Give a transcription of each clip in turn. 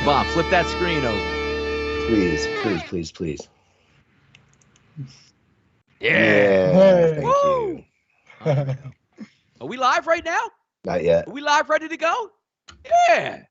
bomb. Flip that screen over. Please, please, please, please. Yeah. Thank you. Are we live right now? Not yet. Are we live, ready to go? Yeah.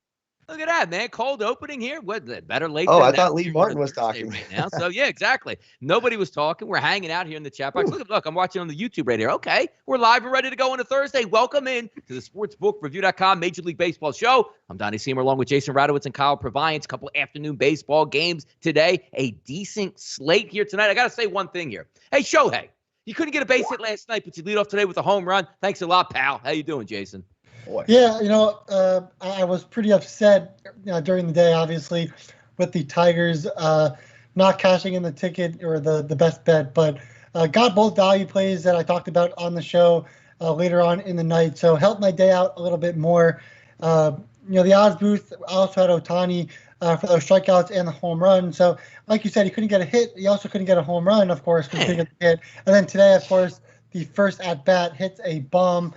Look at that, man. Cold opening here. What, better late Oh, than I never thought Lee here Martin on a was Thursday talking. right now. So, yeah, exactly. Nobody was talking. We're hanging out here in the chat box. Look, I'm watching on the YouTube right here. Okay, we're live and ready to go on a Thursday. Welcome in to the SportsbookReview.com Major League Baseball show. I'm Donnie Seymour along with Jason Radowitz and Kyle Purviance. A couple afternoon baseball games today. A decent slate here tonight. I got to say one thing here. Hey, Shohei, you couldn't get a base hit last night, but you lead off today with a home run. Thanks a lot, pal. How you doing, Jason? Boy. Yeah, I was pretty upset during the day, obviously, with the Tigers not cashing in the ticket or the best bet, but got both value plays that I talked about on the show later on in the night. So helped my day out a little bit more. The odds booth also had Ohtani for those strikeouts and the home run. So like you said, he couldn't get a hit. He also couldn't get a home run, of course, because he couldn't get the hit. And then today, of course, the first at-bat hits a bomb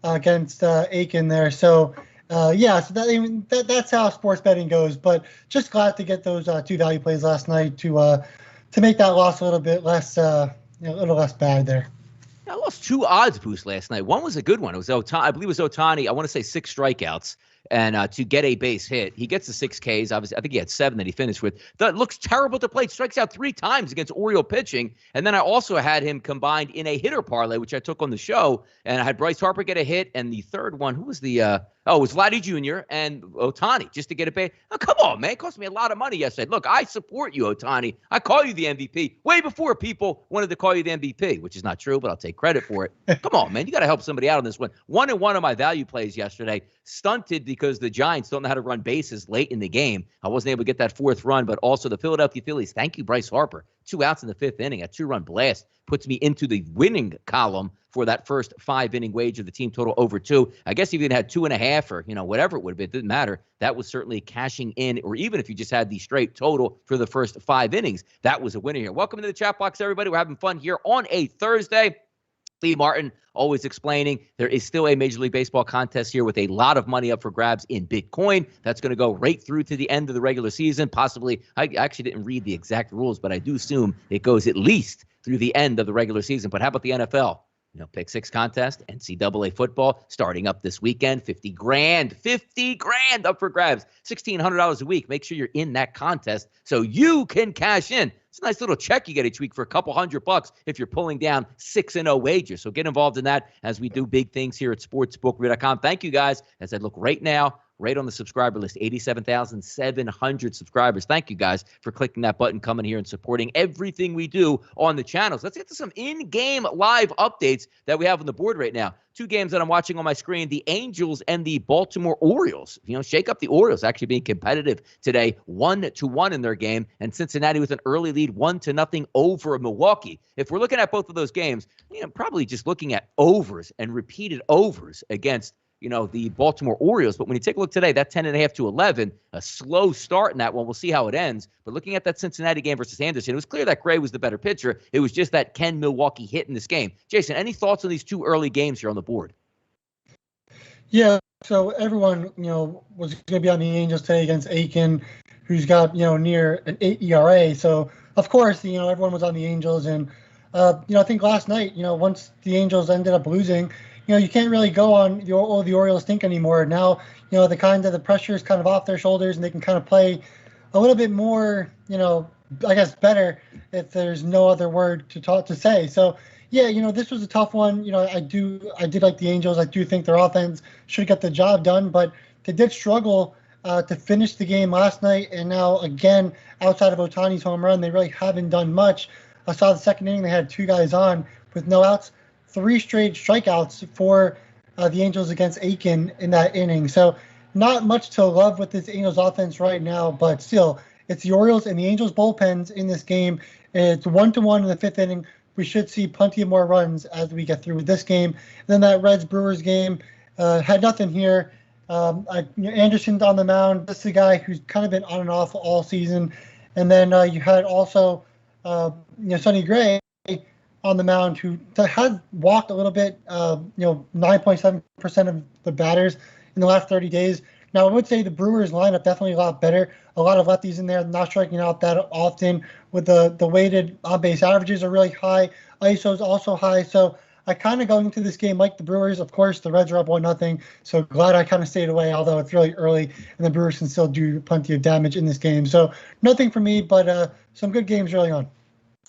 against Aiken there. So, so that's how sports betting goes. But just glad to get those two value plays last night to make that loss a little bit less, a little less bad there. I lost two odds boosts last night. One was a good one. It was Ohtani. I believe it was Ohtani. I want to say 6 strikeouts and to get a base hit. He gets the 6 Ks. Obviously, I think he had 7 that he finished with. That looks terrible at the plate. Strikes out 3 times against Oriole pitching. And then I also had him combined in a hitter parlay, which I took on the show. And I had Bryce Harper get a hit. And the third one, who was the it was Vladdy Jr. and Ohtani just to get a base. Oh, come on, man. It cost me a lot of money yesterday. Look, I support you, Ohtani. I call you the MVP way before people wanted to call you the MVP, which is not true, but I'll take credit for it. Come on, man. You got to help somebody out on this one. 1-1 of my value plays yesterday stunted because the Giants don't know how to run bases late in the game. I wasn't able to get that 4th run, but also the Philadelphia Phillies. Thank you, Bryce Harper. 2 outs in the 5th inning. A 2-run blast puts me into the winning column for that first 5-inning wage of the team total over 2. I guess if you had 2.5 or, whatever it would have been, it didn't matter. That was certainly cashing in, or even if you just had the straight total for the first 5 innings, that was a winner here. Welcome to the chat box, everybody. We're having fun here on a Thursday. Lee Martin always explaining there is still a Major League Baseball contest here with a lot of money up for grabs in Bitcoin. That's going to go right through to the end of the regular season. Possibly, I actually didn't read the exact rules, but I do assume it goes at least through the end of the regular season. But how about the NFL? Pick 6 contest, NCAA football starting up this weekend, $50 grand up for grabs, $1,600 a week. Make sure you're in that contest so you can cash in. It's a nice little check you get each week for a couple $100 if you're pulling down 6-0 wagers. So get involved in that as we do big things here at sportsbook.com. Thank you guys. As I look right now, right on the subscriber list, 87,700 subscribers. Thank you guys for clicking that button, coming here and supporting everything we do on the channels. Let's get to some in-game live updates that we have on the board right now. 2 games that I'm watching on my screen, the Angels and the Baltimore Orioles. Shake up the Orioles actually being competitive today, 1-1 in their game, and Cincinnati with an early lead, 1-0 over Milwaukee. If we're looking at both of those games, probably just looking at overs and repeated overs against the Baltimore Orioles. But when you take a look today, that 10.5 to 11, a slow start in that one. We'll see how it ends. But looking at that Cincinnati game versus Anderson, it was clear that Gray was the better pitcher. It was just that can Milwaukee hit in this game. Jason, any thoughts on these 2 early games here on the board? Yeah, so everyone, was going to be on the Angels today against Aiken, who's got, near an 8 ERA. So, of course, everyone was on the Angels. And, I think last night, once the Angels ended up losing, you can't really go on the Orioles think anymore. Now, the pressure is kind of off their shoulders and they can kind of play a little bit more, I guess better if there's no other word to say. So, yeah, this was a tough one. I did like the Angels. I do think their offense should get the job done, but they did struggle to finish the game last night. And now, again, outside of Ohtani's home run, they really haven't done much. I saw the second inning, they had 2 guys on with no outs. 3 straight strikeouts for the Angels against Aiken in that inning. So not much to love with this Angels offense right now, but still, it's the Orioles and the Angels bullpens in this game. It's 1-1 in the 5th inning. We should see plenty of more runs as we get through this game. And then that Reds-Brewers game had nothing here. Anderson's on the mound. This is a guy who's kind of been on and off all season. And then you had also Sonny Gray on the mound, who has walked a little bit, 9.7% of the batters in the last 30 days. Now, I would say the Brewers lineup definitely a lot better. A lot of lefties in there, not striking out that often. With the weighted on-base averages are really high. ISO is also high. So I kind of going into this game like the Brewers. Of course, the Reds are up 1-0. So glad I kind of stayed away, although it's really early and the Brewers can still do plenty of damage in this game. So nothing for me, but some good games early on.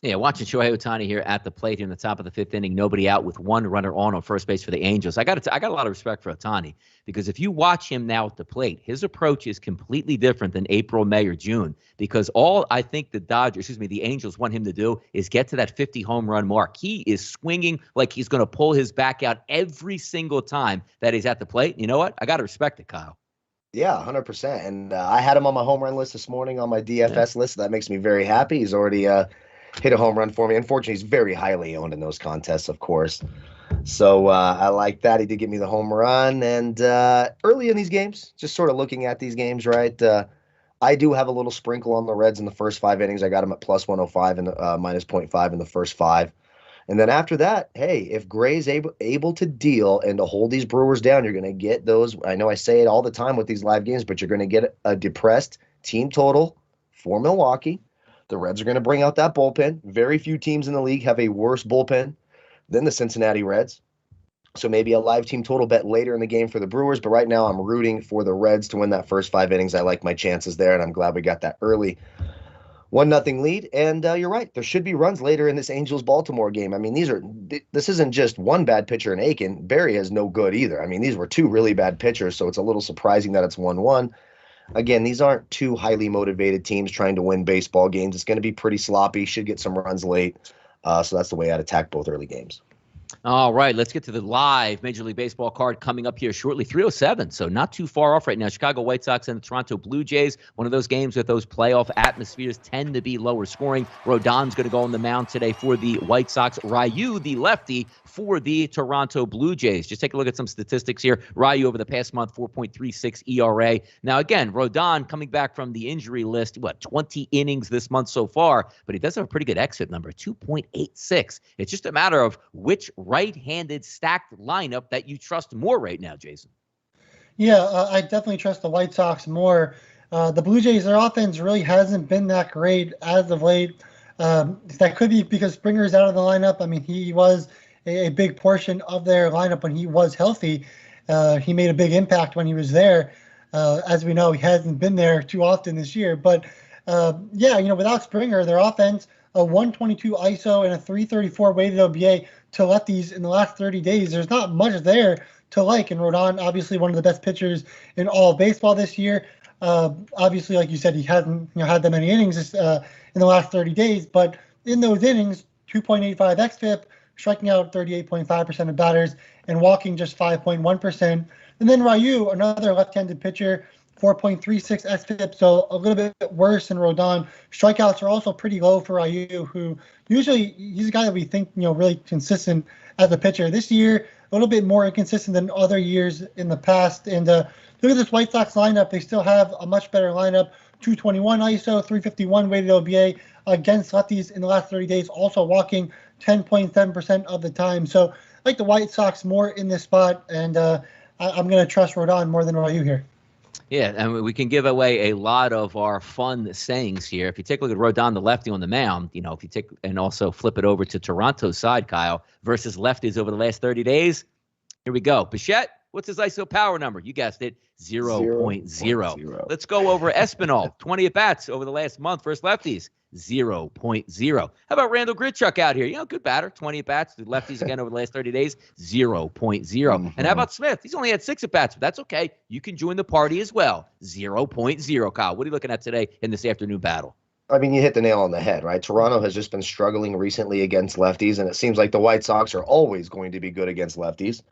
Yeah, watching Shohei Ohtani here at the plate here in the top of the fifth inning, nobody out with one runner on first base for the Angels. I got a lot of respect for Ohtani because if you watch him now at the plate, his approach is completely different than April, May, or June. Because all I think the Angels want him to do is get to that 50 home run mark. He is swinging like he's going to pull his back out every single time that he's at the plate. You know what? I got to respect it, Kyle. Yeah, 100%. And I had him on my home run list this morning on my DFS list. That makes me very happy. He's already hit a home run for me. Unfortunately, he's very highly owned in those contests, of course. So I like that. He did get me the home run. And early in these games, just sort of looking at these games, right, I do have a little sprinkle on the Reds in the first 5 innings. I got them at plus 105 and minus 0.5 in the first 5. And then after that, hey, if Gray's able to deal and to hold these Brewers down, you're going to get those. I know I say it all the time with these live games, but you're going to get a depressed team total for Milwaukee. The Reds are going to bring out that bullpen. Very few teams in the league have a worse bullpen than the Cincinnati Reds. So maybe a live team total bet later in the game for the Brewers. But right now I'm rooting for the Reds to win that first 5 innings. I like my chances there, and I'm glad we got that early 1-0 lead. And you're right. There should be runs later in this Angels-Baltimore game. I mean, this isn't just one bad pitcher in Aiken. Barry is no good either. I mean, these were 2 really bad pitchers, so it's a little surprising that it's 1-1. Again, these aren't 2 highly motivated teams trying to win baseball games. It's going to be pretty sloppy. Should get some runs late. So that's the way I'd attack both early games. All right, let's get to the live Major League Baseball card coming up here shortly. 3:07, so not too far off right now. Chicago White Sox and the Toronto Blue Jays. One of those games with those playoff atmospheres tend to be lower scoring. Rodon's going to go on the mound today for the White Sox. Ryu, the lefty, for the Toronto Blue Jays. Just take a look at some statistics here. Ryu over the past month, 4.36 ERA. Now, again, Rodon coming back from the injury list, 20 innings this month so far, but he does have a pretty good exit number, 2.86. It's just a matter of which right-handed stacked lineup that you trust more right now, Jason. Yeah, I definitely trust the White Sox more. The Blue Jays, their offense really hasn't been that great as of late. That could be because Springer's out of the lineup. I mean, he was a big portion of their lineup when he was healthy. He made a big impact when he was there. As we know, he hasn't been there too often this year. But, without Springer, their offense, a 122 ISO and a 334 weighted OBA to lefties in the last 30 days. There's not much there to like. And Rodon, obviously one of the best pitchers in all of baseball this year. Obviously, like you said, he hasn't had that many innings in the last 30 days. But in those innings, 2.85 xFIP, striking out 38.5% of batters, and walking just 5.1%. And then Ryu, another left-handed pitcher, 4.36 xFIP, so a little bit worse than Rodon. Strikeouts are also pretty low for Ryu, who usually he's a guy that we think really consistent as a pitcher. This year, a little bit more inconsistent than other years in the past. And look at this White Sox lineup. They still have a much better lineup. 221 ISO, 351 weighted OBA against lefties in the last 30 days, also walking 10.7% of the time. So I like the White Sox more in this spot, and I'm going to trust Rodon more than Ryu here. Yeah, and we can give away a lot of our fun sayings here. If you take a look at Rodon, the lefty on the mound, if you take and also flip it over to Toronto's side, Kyle, versus lefties over the last 30 days, here we go. Bichette, what's his ISO power number? You guessed it, 0.0. Let's go over Espinal, 20 at-bats over the last month versus lefties, 0.0. How about Randall Grichuk out here? Good batter, 20 at-bats. The lefties again over the last 30 days, 0.0. Mm-hmm. And how about Smith? He's only had 6 at-bats, but that's okay. You can join the party as well, 0.0. Kyle, what are you looking at today in this afternoon battle? I mean, you hit the nail on the head, right? Toronto has just been struggling recently against lefties, and it seems like the White Sox are always going to be good against lefties.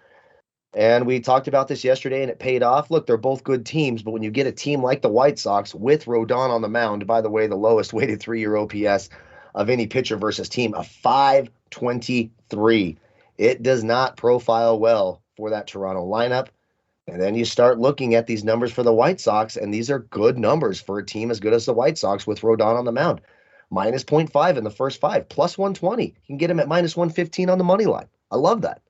And we talked about this yesterday, and it paid off. Look, they're both good teams, but when you get a team like the White Sox with Rodon on the mound, by the way, the lowest weighted 3-year OPS of any pitcher versus team, a 523. It does not profile well for that Toronto lineup. And then you start looking at these numbers for the White Sox, and these are good numbers for a team as good as the White Sox with Rodon on the mound. Minus 0.5 in the first 5, plus 120. You can get him at minus 115 on the money line. I love that.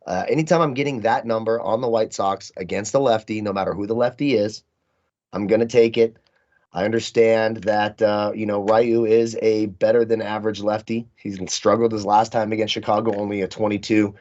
Anytime I'm getting that number on the White Sox against a lefty, no matter who the lefty is, I'm going to take it. I understand that, Ryu is a better than average lefty. He's struggled his last time against Chicago, only a 22.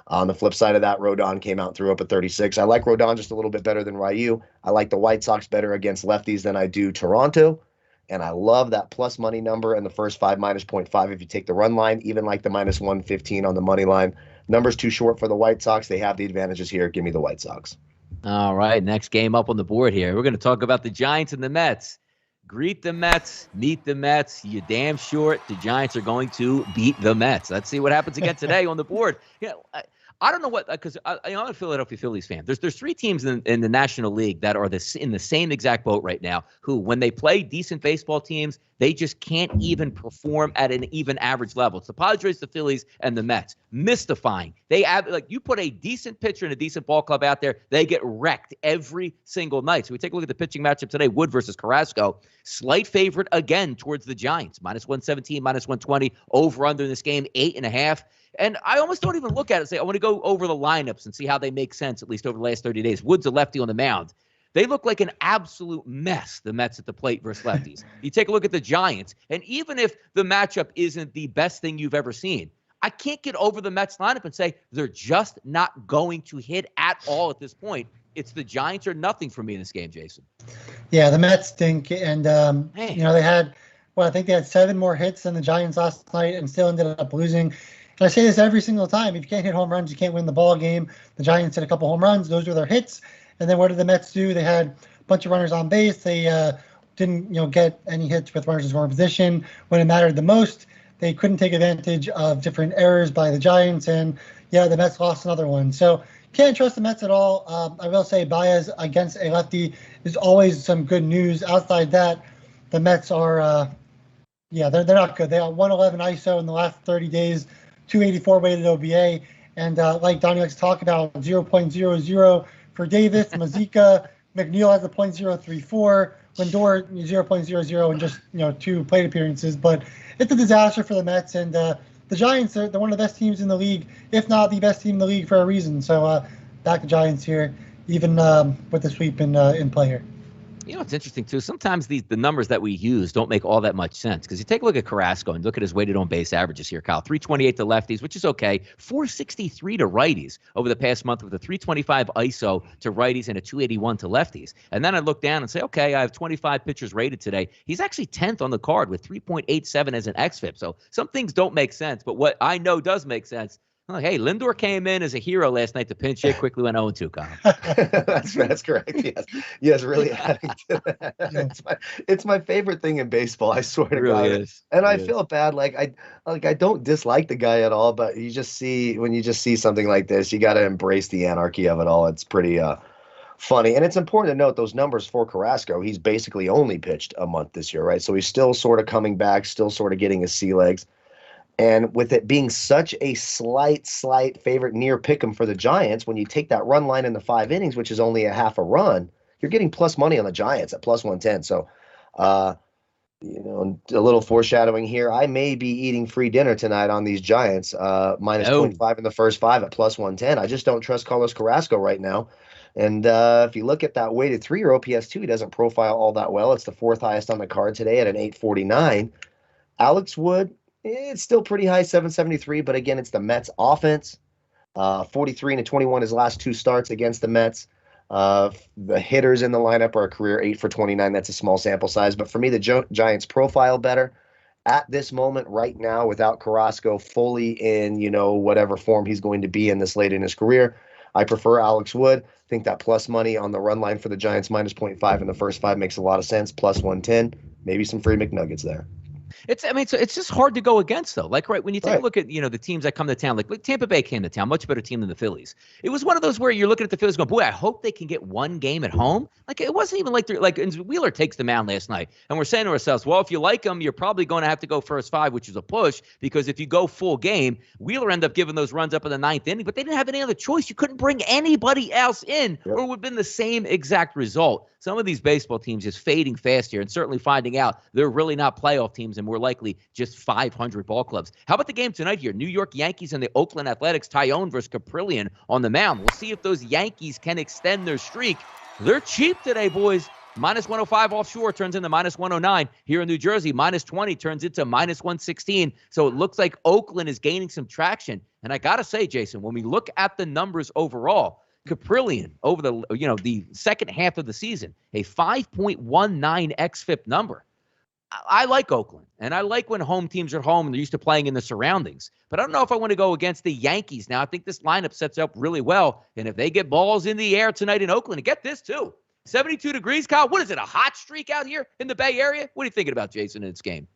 On the flip side of that, Rodon came out and threw up a 36. I like Rodon just a little bit better than Ryu. I like the White Sox better against lefties than I do Toronto. And I love that plus money number in the first 5 minus 0.5 if you take the run line, even like the minus 115 on the money line. Number's too short for the White Sox. They have the advantages here. Give me the White Sox. All right, next game up on the board here. We're going to talk about the Giants and the Mets. Greet the Mets, meet the Mets. You damn short the Giants are going to beat the Mets. Let's see what happens again today on the board. I don't know what, because I'm a Philadelphia Phillies fan. There's 3 teams in the National League that are in the same exact boat right now, who, when they play decent baseball teams, they just can't even perform at an even average level. It's the Padres, the Phillies, and the Mets. Mystifying. You put a decent pitcher and a decent ball club out there, they get wrecked every single night. So we take a look at the pitching matchup today, Wood versus Carrasco. Slight favorite again towards the Giants, minus 117, minus 120, over under in this game, 8.5. And I almost don't even look at it and say, I want to go over the lineups and see how they make sense, at least over the last 30 days. Wood's a lefty on the mound. They look like an absolute mess, the Mets at the plate versus lefties. You take a look at the Giants, and even if the matchup isn't the best thing you've ever seen, I can't get over the Mets lineup and say they're just not going to hit at all at this point. It's the Giants or nothing for me in this game, Jason. Yeah, the Mets stink, and they had, I think they had 7 more hits than the Giants last night and still ended up losing. And I say this every single time. If you can't hit home runs, you can't win the ball game. The Giants hit a couple home runs. Those were their hits. And then what did the Mets do? They had a bunch of runners on base. They didn't, get any hits with runners in scoring position when it mattered the most. They couldn't take advantage of different errors by the Giants. And, the Mets lost another one. So can't trust the Mets at all. I will say Baez against a lefty is always some good news. Outside that, the Mets are, they're not good. They are 111 ISO in the last 30 days. 284 weighted OBA, and like Donnie likes to talk about, 0.00 for Davis, Mazika, McNeil has a .034, Lindor 0.00 and just 2 plate appearances. But it's a disaster for the Mets, and the Giants they're one of the best teams in the league, if not the best team in the league for a reason. So back to Giants here, even with the sweep in play here. It's interesting, too. Sometimes the numbers that we use don't make all that much sense, because you take a look at Carrasco and look at his weighted on-base averages here, Kyle. 328 to lefties, which is okay. 463 to righties over the past month with a 325 ISO to righties and a 281 to lefties. And then I look down and say, okay, I have 25 pitchers rated today. He's actually 10th on the card with 3.87 as an xFIP. So some things don't make sense, but what I know does make sense. Hey, Lindor came in as a hero last night to pinch hit, quickly went 0-2, Kyle. That's correct. Yes, really adding to that. Yeah. It's my favorite thing in baseball, I swear to God. Really is. And I feel bad. I don't dislike the guy at all, but when you just see something like this, you got to embrace the anarchy of it all. It's pretty funny. And it's important to note those numbers for Carrasco. He's basically only pitched a month this year, right? So he's still sort of coming back, still sort of getting his sea legs. And with it being such a slight favorite near pick'em for the Giants, when you take that run line in the 5 innings, which is only a half a run, you're getting plus money on the Giants at plus 110. So, a little foreshadowing here. I may be eating free dinner tonight on these Giants, minus 0.5 in the first 5 at plus 110. I just don't trust Carlos Carrasco right now. And if you look at that weighted 3-year OPS too, he doesn't profile all that well. It's the 4th highest on the card today at an 849. Alex Wood, it's still pretty high, 773, but again, it's the Mets offense. 43 and 21 his last 2 starts against the Mets. The hitters in the lineup are a career 8 for 29. That's a small sample size, but for me, the Giants profile better at this moment right now without Carrasco fully in, whatever form he's going to be in this late in his career. I prefer Alex Wood. I think that plus money on the run line for the Giants, minus 0.5 in the first 5 makes a lot of sense. Plus 110, maybe some free McNuggets there. It's just hard to go against, though. When you take a look at, the teams that come to town, like Tampa Bay came to town, much better team than the Phillies. It was one of those where you're looking at the Phillies going, boy, I hope they can get one game at home. It wasn't even and Wheeler takes the mound last night, and we're saying to ourselves, well, if you like them, you're probably going to have to go first 5, which is a push, because if you go full game, Wheeler ended up giving those runs up in the 9th inning, but they didn't have any other choice. You couldn't bring anybody else in, or it would have been the same exact result. Some of these baseball teams just fading fast here and certainly finding out they're really not playoff teams and more likely just 500 ball clubs. How about the game tonight here? New York Yankees and the Oakland Athletics, Tyone versus Caprillion on the mound. We'll see if those Yankees can extend their streak. They're cheap today, boys. Minus 105 offshore turns into minus 109. Here in New Jersey, minus 20 turns into minus 116. So it looks like Oakland is gaining some traction. And I got to say, Jason, when we look at the numbers overall, Caprillion over the second half of the season, a 5.19 xFIP number. I like Oakland, and I like when home teams are home and they're used to playing in the surroundings. But I don't know if I want to go against the Yankees now. I think this lineup sets up really well. And if they get balls in the air tonight in Oakland, and get this too, 72 degrees, Kyle. What is it, a hot streak out here in the Bay Area? What are you thinking about, Jason, in this game?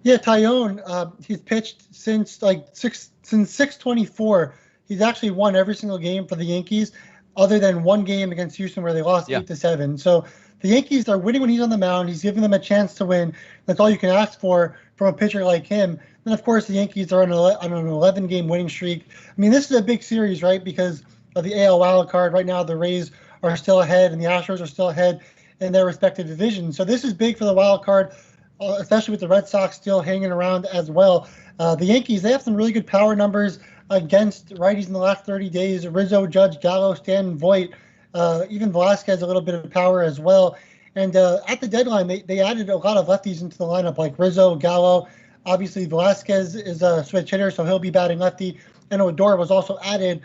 Yeah, Tyone, he's pitched since 6/24. He's actually won every single game for the Yankees, other than one game against Houston where they lost 8-7. So the Yankees are winning when he's on the mound. He's giving them a chance to win. That's all you can ask for from a pitcher like him. And of course, the Yankees are on an 11-game winning streak. I mean, this is a big series, right? Because of the AL wild card. Right now, the Rays are still ahead, and the Astros are still ahead in their respective divisions. So this is big for the wild card, especially with the Red Sox still hanging around as well. The Yankees, they have some really good power numbers against righties in the last 30 days. Rizzo, Judge, Gallo, Stanton, Voit, even Velasquez, a little bit of power as well. And at the deadline, they added a lot of lefties into the lineup, like Rizzo, Gallo. Obviously, Velasquez is a switch hitter, so he'll be batting lefty. And Odor was also added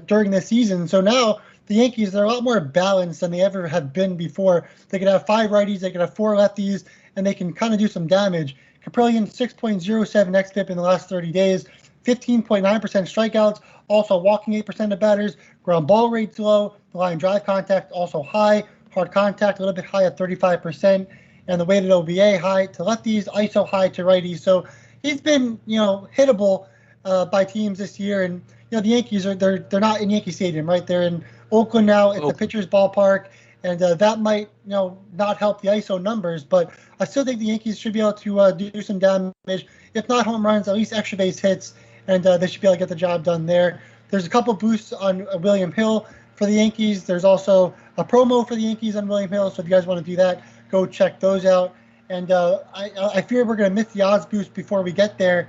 during this season. So now the Yankees, they're a lot more balanced than they ever have been before. They could have 5 righties, they could have 4 lefties, and they can kind of do some damage. Caprillion, 6.07 xFIP in the last 30 days, 15.9% strikeouts, also walking 8% of batters, ground ball rates low, the line drive contact also high, hard contact a little bit high at 35%, and the weighted OBA high to lefties, ISO high to righties. So he's been, hittable by teams this year. And the Yankees they're not in Yankee Stadium, right? They're in Oakland now at the pitcher's ballpark, and that might not help the ISO numbers. But I still think the Yankees should be able to do some damage, if not home runs, at least extra base hits, and they should be able to get the job done there. There's a couple boosts on William Hill for the Yankees. There's also a promo for the Yankees on William Hill, so if you guys want to do that, go check those out. And I fear we're going to miss the odds boost before we get there,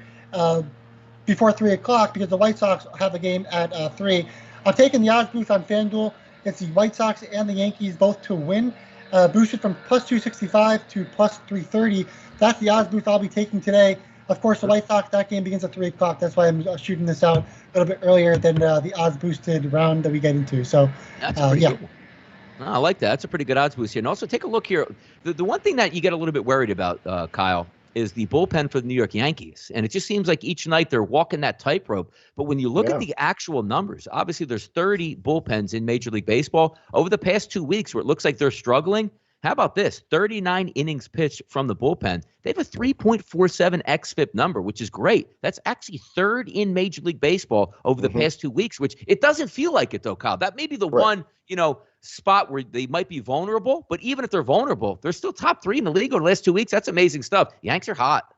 before 3 o'clock, because the White Sox have a game at 3. I'm taking the odds boost on FanDuel. It's the White Sox and the Yankees both to win, boosted from plus 265 to plus 330. That's the odds boost I'll be taking today. Of course, the White Sox, that game begins at 3 o'clock. That's why I'm shooting this out a little bit earlier than the odds boosted round that we get into. So, that's pretty good. I like that. That's a pretty good odds boost here. And also take a look here. The one thing that you get a little bit worried about, Kyle, is the bullpen for the New York Yankees. And it just seems like each night they're walking that tightrope. But when you look at the actual numbers, obviously there's 30 bullpens in Major League Baseball. Over the past 2 weeks where it looks like they're struggling, how about this? 39 innings pitched from the bullpen. They have a 3.47 xFIP number, which is great. That's actually third in Major League Baseball over the past 2 weeks, which it doesn't feel like it, though, Kyle. That may be the one, spot where they might be vulnerable. But even if they're vulnerable, they're still top 3 in the league over the last 2 weeks. That's amazing stuff. Yanks are hot.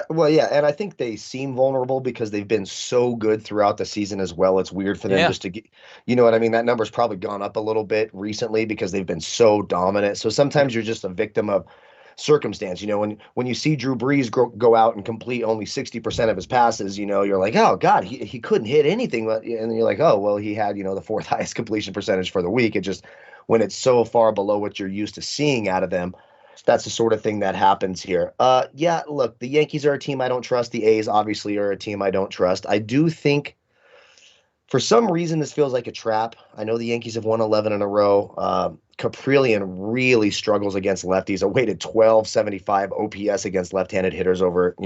Well, yeah, and I think they seem vulnerable because they've been so good throughout the season as well. It's weird for them just to get, you know what I mean? That number's probably gone up a little bit recently because they've been so dominant. So sometimes you're just a victim of circumstance. When you see Drew Brees go out and complete only 60% of his passes, you're like, oh God, he couldn't hit anything. And you're like, oh, well, he had, the 4th highest completion percentage for the week. It just, when it's so far below what you're used to seeing out of them, that's the sort of thing that happens here. Look, the Yankees are a team I don't trust. The A's obviously are a team I don't trust. I do think for some reason this feels like a trap. I know the Yankees have won 11 in a row. Caprillion really struggles against lefties. A weighted 1275 OPS against left-handed hitters over,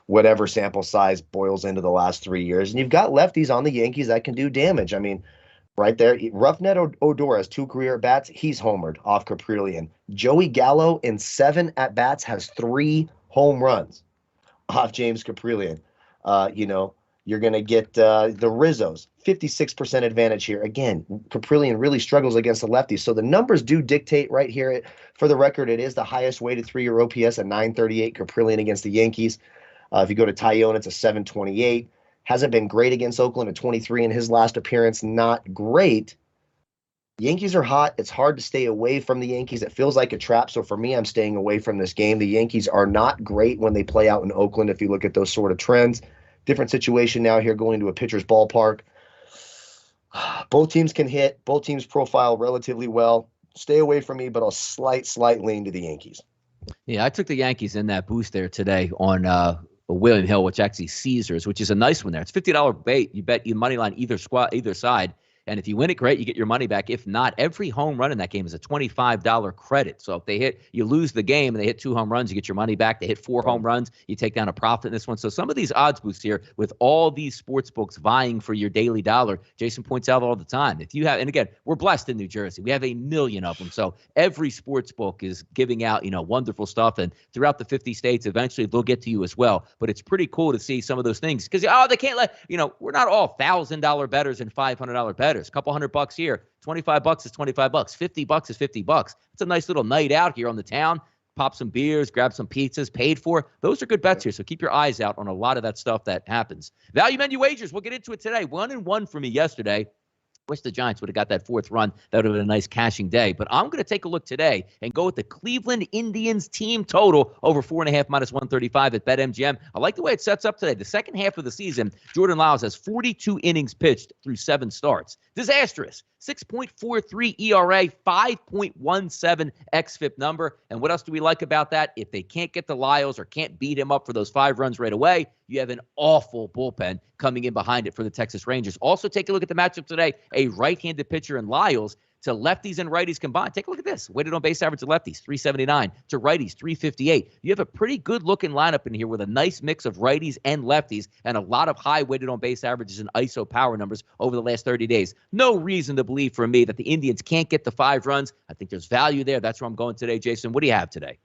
whatever sample size boils into the last 3 years. And you've got lefties on the Yankees that can do damage. I mean, right there, Roughneck Odor has 2 career at-bats. He's homered off Caprillion. Joey Gallo in 7 at-bats has 3 home runs off James Caprillion. You're going to get the Rizzos, 56% advantage here. Again, Caprillion really struggles against the lefties. So the numbers do dictate right here. For the record, it is the highest weighted 3-year OPS at 938, Caprillion against the Yankees. If you go to Tyone, it's a 728. Hasn't been great against Oakland at 23 in his last appearance. Not great. Yankees are hot. It's hard to stay away from the Yankees. It feels like a trap. So for me, I'm staying away from this game. The Yankees are not great when they play out in Oakland, if you look at those sort of trends. Different situation now here going to a pitcher's ballpark. Both teams can hit. Both teams profile relatively well. Stay away from me, but a slight lean to the Yankees. Yeah, I took the Yankees in that boost there today on William Hill, which actually Caesars, which is a nice one there. It's $50 bait. You bet you money line either side. And if you win it, great, you get your money back. If not, every home run in that game is a $25 credit. So if they hit, you lose the game and they hit 2 home runs, you get your money back. They hit 4 home runs, you take down a profit in this one. So some of these odds boosts here with all these sports books vying for your daily dollar, Jason points out all the time. If you have, and again, we're blessed in New Jersey. We have a million of them. So every sports book is giving out, wonderful stuff. And throughout the 50 states, eventually they'll get to you as well. But it's pretty cool to see some of those things because, they can't let, we're not all $1,000 bettors and $500 bettors. A couple $100 here, $25 is $25, $50 is $50. It's a nice little night out here on the town. Pop some beers, grab some pizzas, paid for. Those are good bets here, so keep your eyes out on a lot of that stuff that happens. Value menu wagers, we'll get into it today. 1-1 for me yesterday. Wish the Giants would have got that 4th run. That would have been a nice cashing day. But I'm going to take a look today and go with the Cleveland Indians team total over 4.5 minus 135 at BetMGM. I like the way it sets up today. The second half of the season, Jordan Lyles has 42 innings pitched through 7 starts. Disastrous. 6.43 ERA, 5.17 xFIP number. And what else do we like about that? If they can't get to Lyles or can't beat him up for those 5 runs right away, you have an awful bullpen coming in behind it for the Texas Rangers. Also, take a look at the matchup today. A right-handed pitcher in Lyles to lefties and righties combined. Take a look at this. Weighted on base average to lefties, 379. To righties, 358. You have a pretty good-looking lineup in here with a nice mix of righties and lefties and a lot of high weighted on base averages and ISO power numbers over the last 30 days. No reason to believe for me that the Indians can't get the 5 runs. I think there's value there. That's where I'm going today, Jason. What do you have today?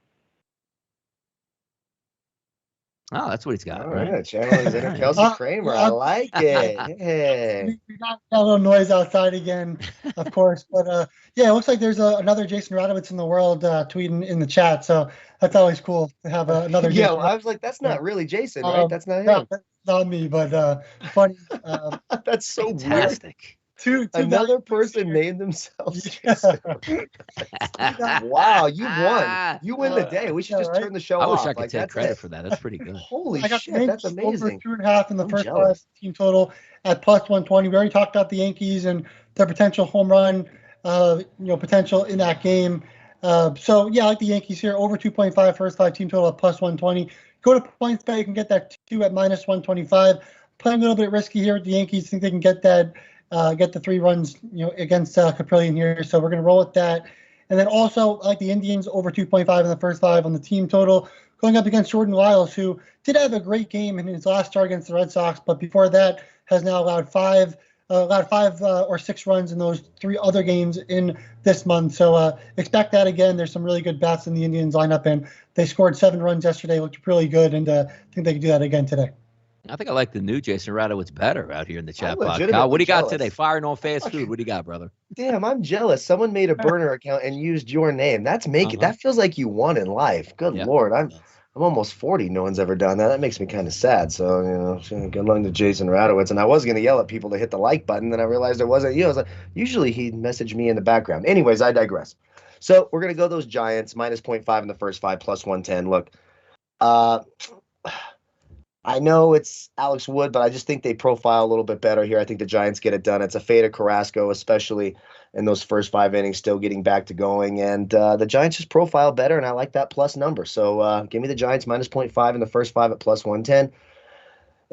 Oh, that's what he's got. All right. Channeling Zenner Kelsey Kramer. I like it. Yeah. We got a little noise outside again, of course. But, it looks like there's another Jason Radowitz in the world tweeting in the chat. So that's always cool to have another. Yeah, I was like, that's not really Jason, right? That's not him. That's not me, but funny. That's so fantastic. Another person named themselves. Yeah. Wow, you won. You win the day. We should just turn the show off. I wish I could take credit for that. That's pretty good. Holy shit, that's amazing. Over 2.5 in the first 5 team total at plus 120. We already talked about the Yankees and their potential home run, potential in that game. I like the Yankees here. Over 2.5 first 5 team total at plus 120. Go to PointsBet. You can get that 2 at minus 125. Playing a little bit risky here with the Yankees. Think they can get that. Get the 3 runs, against Caprillion here. So we're going to roll with that. And then also, I like the Indians over 2.5 in the first 5 on the team total, going up against Jordan Lyles, who did have a great game in his last start against the Red Sox, but before that has now allowed 5 or 6 runs in those 3 other games in this month. So expect that again. There's some really good bats in the Indians lineup, and they scored 7 runs yesterday, looked really good, and I think they can do that again today. I think I like the new Jason Radowitz better out here in the chat box. Kyle, what do you got today? Firing on fast food. What do you got, brother? Damn, I'm jealous. Someone made a burner account and used your name. That's making that feels like you won in life. Good Lord. I'm almost 40. No one's ever done that. That makes me kind of sad. So, good luck to Jason Radowitz. And I was going to yell at people to hit the like button. Then I realized it wasn't you. I was like, usually he'd message me in the background. Anyways, I digress. So we're going to go those Giants, minus 0.5 in the first 5, plus 110. Look, I know it's Alex Wood, but I just think they profile a little bit better here. I think the Giants get it done. It's a fade of Carrasco, especially in those first 5 innings, still getting back to going. And the Giants just profile better, and I like that plus number. So give me the Giants minus 0.5 in the first 5 at plus 110.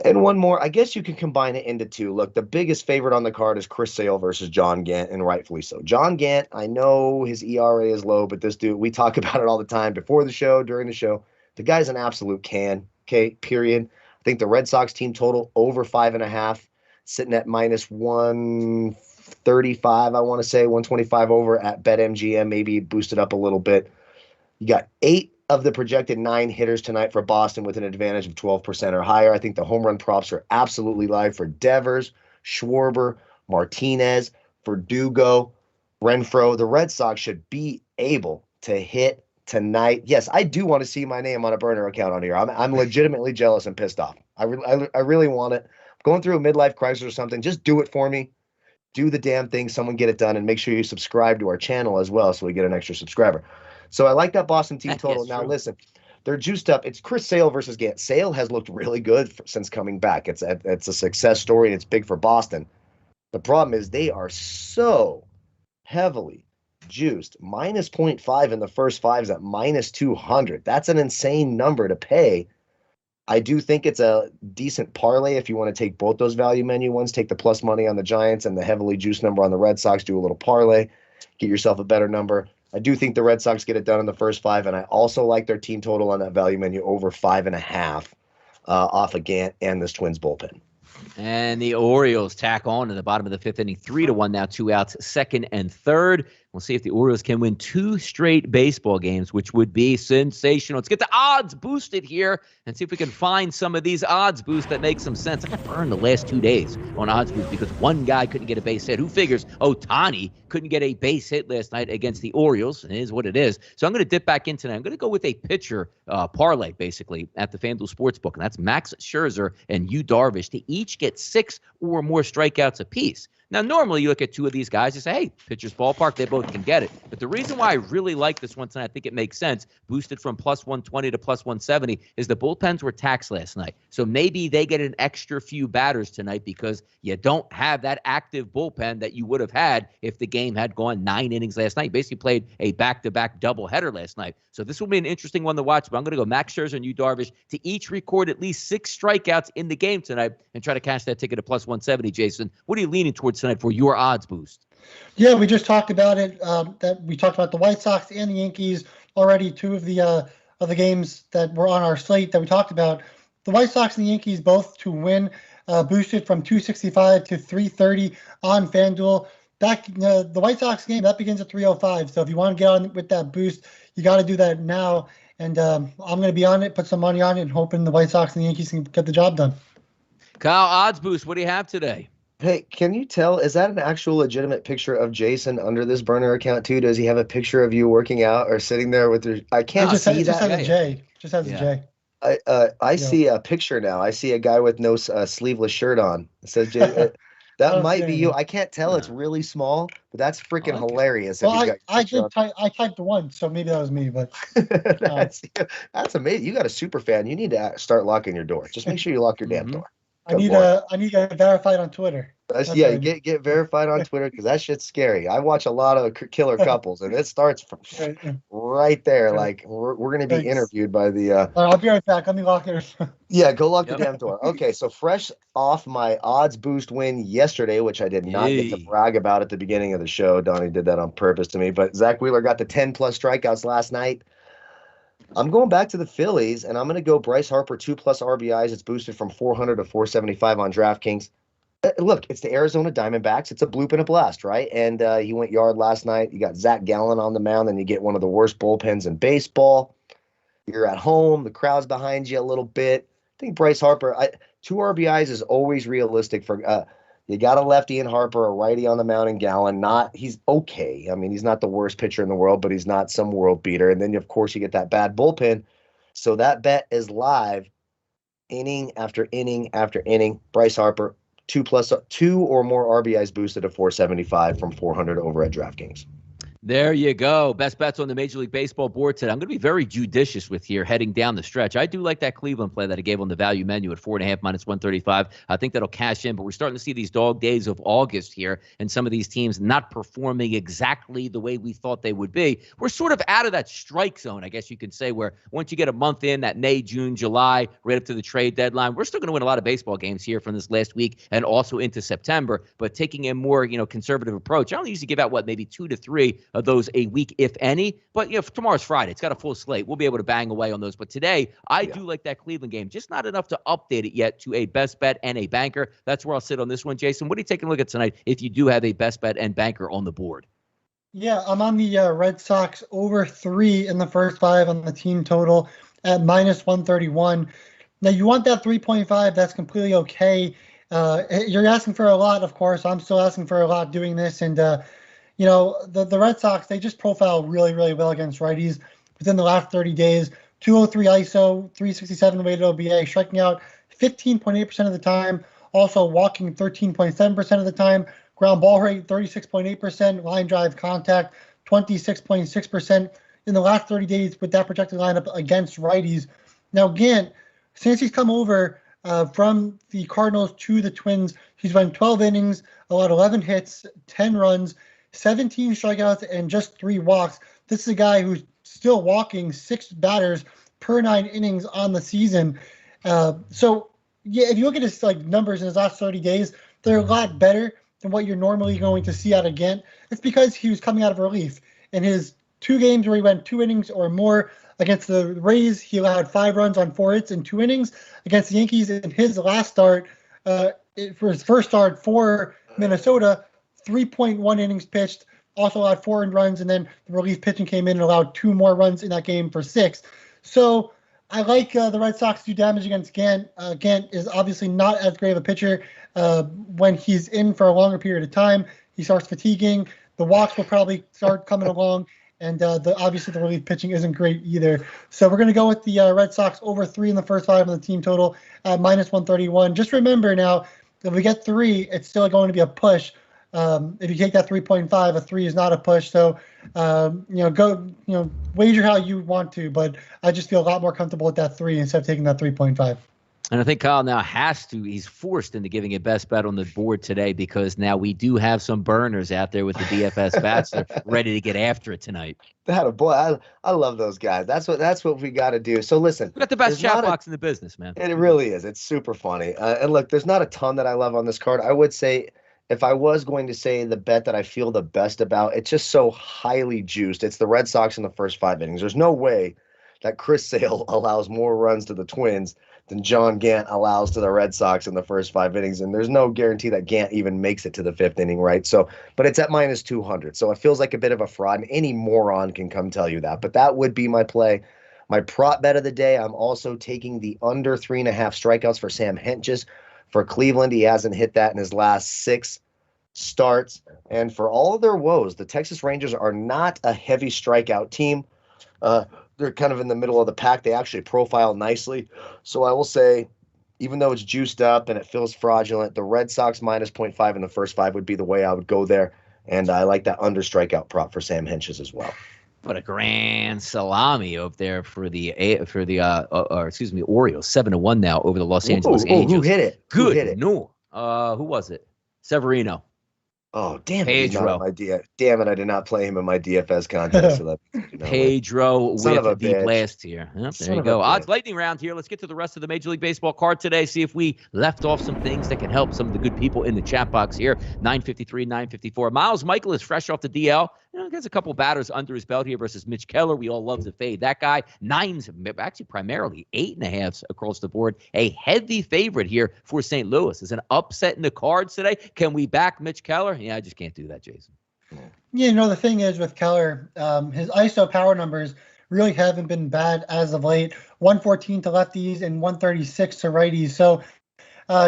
And one more. I guess you can combine it into 2. Look, the biggest favorite on the card is Chris Sale versus John Gant, and rightfully so. John Gant, I know his ERA is low, but this dude, we talk about it all the time before the show, during the show. The guy's an absolute can, okay, period. I think the Red Sox team total over 5.5, sitting at minus 135, I want to say, 125 over at BetMGM, maybe boosted up a little bit. You got 8 of the projected 9 hitters tonight for Boston with an advantage of 12% or higher. I think the home run props are absolutely live for Devers, Schwarber, Martinez, Verdugo, Renfroe. The Red Sox should be able to hit tonight. Yes, I do want to see my name on a burner account on here. I'm legitimately jealous and pissed off. I really want it. I'm going through a midlife crisis or something. Just do it for me. do the damn thing. Someone get it done, and make sure you subscribe to our channel as well so we get an extra subscriber. So I like that Boston team total. Yes, Now, true. listen, they're juiced up. It's Chris Sale versus Gant. Sale has looked really good since coming back. It's a success story, and it's big for Boston. The problem is they are so heavily juiced. Minus 0.5 in the first 5 is at minus 200. That's an insane number to pay. I do think it's a decent parlay if you want to take both those value menu ones, take the plus money on the Giants and the heavily juiced number on the Red Sox, do a little parlay, get yourself a better number. I do think the Red Sox get it done in the first 5, and I also like their team total on that value menu over 5.5 off of Gant and this Twins bullpen. And the Orioles tack on in the bottom of the 5th inning, 3-1 now, 2 outs, 2nd and 3rd. We'll see if the Orioles can win 2 straight baseball games, which would be sensational. Let's get the odds boosted here and see if we can find some of these odds boosts that make some sense. I got burned the last 2 days on odds boost because one guy couldn't get a base hit. Who figures Ohtani couldn't get a base hit last night against the Orioles? It is what it is. So I'm going to dip back in tonight. I'm going to go with a pitcher parlay, basically, at the FanDuel Sportsbook, and that's Max Scherzer and Yu Darvish to each get 6 or more strikeouts apiece. Now, normally you look at 2 of these guys and say, hey, pitcher's ballpark, they both can get it. But the reason why I really like this one tonight, I think it makes sense, boosted from plus 120 to plus 170, is the bullpens were taxed last night. So maybe they get an extra few batters tonight because you don't have that active bullpen that you would have had if the game had gone 9 innings last night. Basically played a back-to-back doubleheader last night. So this will be an interesting one to watch, but I'm going to go Max Scherzer and Yu Darvish to each record at least 6 strikeouts in the game tonight and try to cash that ticket at plus 170, Jason. What are you leaning towards tonight for your odds boost? Yeah, we just talked about it. That we talked about the White Sox and the Yankees already. 2 of the games that were on our slate that we talked about. The White Sox and the Yankees both to win, boosted from 265 to 330 on FanDuel. The White Sox game that begins at 305. So if you want to get on with that boost, you got to do that now. And I'm going to be on it, put some money on it, and hoping the White Sox and the Yankees can get the job done. Kyle, odds boost. What do you have today? Hey, can you tell, is that an actual legitimate picture of Jason under this burner account too? Does he have a picture of you working out or sitting there with your, I can't see that. Just has a J. Just has a J. I see a picture now. I see a guy with no sleeveless shirt on. It says J. That might be you. I can't tell. It's really small, but that's freaking hilarious. Well, I typed the one, so maybe that was me. But that's amazing. You got a super fan. You need to start locking your door. Just make sure you lock your damn door. I need to get verified on Twitter. Get verified on Twitter because that shit's scary. I watch a lot of killer couples, and it starts from right there. Like we're going to be interviewed by the. I'll be right back. Let me lock it. Yeah, go lock the damn door. Okay, so fresh off my odds boost win yesterday, which I did not get to brag about at the beginning of the show. Donnie did that on purpose to me, but Zach Wheeler got the 10+ strikeouts last night. I'm going back to the Phillies, and I'm going to go Bryce Harper 2+ RBIs. It's boosted from 400 to 475 on DraftKings. Look, it's the Arizona Diamondbacks. It's a bloop and a blast, right? And he went yard last night. You got Zach Gallen on the mound, and you get one of the worst bullpens in baseball. You're at home. The crowd's behind you a little bit. I think Bryce Harper, 2 RBIs is always realistic for you got a lefty in Harper, a righty on the mound in Gallen. He's okay. I mean, he's not the worst pitcher in the world, but he's not some world beater. And then, of course, you get that bad bullpen. So that bet is live, inning after inning after inning. Bryce Harper, 2 or more RBIs boosted to 475 from 400 over at DraftKings. There you go. Best bets on the Major League Baseball board today. I'm going to be very judicious with here heading down the stretch. I do like that Cleveland play that I gave on the value menu at 4.5 minus 135. I think that'll cash in, but we're starting to see these dog days of August here and some of these teams not performing exactly the way we thought they would be. We're sort of out of that strike zone, I guess you could say, where once you get a month in, that May, June, July, right up to the trade deadline, we're still going to win a lot of baseball games here from this last week and also into September, but taking a more, conservative approach. I only usually give out, maybe 2 to 3 of those a week, if any. But, tomorrow's Friday. It's got a full slate. We'll be able to bang away on those. But today, I do like that Cleveland game. Just not enough to update it yet to a best bet and a banker. That's where I'll sit on this one. Jason, what are you taking a look at tonight if you do have a best bet and banker on the board? Yeah, I'm on the Red Sox over 3 in the first 5 on the team total at minus 131. Now, you want that 3.5. That's completely okay. You're asking for a lot, of course. I'm still asking for a lot doing this. And, the Red Sox, they just profile really, really well against righties within the last 30 days. 203 ISO, 367 weighted OBA, striking out 15.8% of the time, also walking 13.7% of the time. Ground ball rate, 36.8%. Line drive contact, 26.6% in the last 30 days with that projected lineup against righties. Now, Gant, since he's come over from the Cardinals to the Twins, he's won 12 innings, allowed 11 hits, 10 runs, 17 strikeouts, and just 3 walks. This is a guy who's still walking 6 batters per 9 innings on the season. So, yeah, if you look at his numbers in his last 30 days, they're a lot better than what you're normally going to see out of Gant. It's because he was coming out of relief. In his 2 games where he went 2 innings or more against the Rays, he allowed 5 runs on 4 hits in 2 innings. Against the Yankees in his last start, for his first start for Minnesota, 3.1 innings pitched, also allowed 4 earned runs, and then the relief pitching came in and allowed 2 more runs in that game for 6. So I like the Red Sox to do damage against Gant. Gant is obviously not as great of a pitcher when he's in for a longer period of time. He starts fatiguing. The walks will probably start coming along. And obviously the relief pitching isn't great either. So we're going to go with the Red Sox over 3 in the first 5 on the team total at -131. Just remember now, if we get 3, it's still going to be a push. If you take that 3.5, a 3 is not a push. So, wager how you want to. But I just feel a lot more comfortable with that 3 instead of taking that 3.5. And I think Kyle now he's forced into giving a best bet on the board today because now we do have some burners out there with the DFS bats. They're ready to get after it tonight. That a boy, I love those guys. That's what we got to do. So listen, we got the best chat box in the business, man. It really is. It's super funny. And look, there's not a ton that I love on this card. I would say if I was going to say the bet that I feel the best about, it's just so highly juiced. It's the Red Sox in the first 5 innings. There's no way that Chris Sale allows more runs to the Twins than John Gant allows to the Red Sox in the first 5 innings. And there's no guarantee that Gant even makes it to the 5th inning, right? So, but it's at -200. So it feels like a bit of a fraud, and any moron can come tell you that. But that would be my play. My prop bet of the day, I'm also taking the under 3.5 strikeouts for Sam Hentges for Cleveland. He hasn't hit that in his last 6 starts. And for all of their woes, the Texas Rangers are not a heavy strikeout team. They're kind of in the middle of the pack. They actually profile nicely. So I will say, even though it's juiced up and it feels fraudulent, the Red Sox -0.5 in the first 5 would be the way I would go there. And I like that under strikeout prop for Sam Hentges as well. What a grand salami up there for the Orioles. 7-1 now over the Los Angeles Angels. Who hit it? Good. Who hit it? No. Who was it? Severino. Oh, damn it. Pedro. Damn it, I did not play him in my DFS contest. So Pedro with the bitch. blast here. Yep, there you go. Odds lightning round here. Let's get to the rest of the Major League Baseball card today. See if we left off some things that can help some of the good people in the chat box here. 953, 954. Miles Michael is fresh off the DL. Gets a couple batters under his belt here versus Mitch Keller. We all love to fade that guy. 9s, actually primarily 8.5s across the board. A heavy favorite here for St. Louis. Is an upset in the cards today. Can we back Mitch Keller? Yeah, I just can't do that, Jason. Yeah, the thing is with Keller, his ISO power numbers really haven't been bad as of late. 114 to lefties and 136 to righties. So,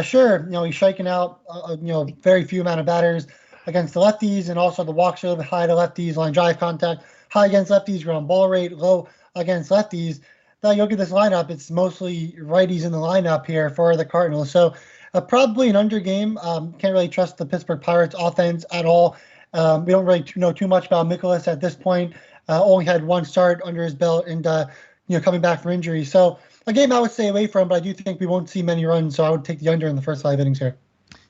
sure, he's striking out, very few amount of batters against the lefties, and also the walks are high to lefties, line drive contact, high against lefties, ground ball rate, low against lefties. Now you look at this lineup, it's mostly righties in the lineup here for the Cardinals. So probably an under game. Can't really trust the Pittsburgh Pirates offense at all. We don't really know too much about Mikolas at this point. Only had 1 start under his belt and, coming back from injury. So a game I would stay away from, but I do think we won't see many runs, so I would take the under in the first 5 innings here.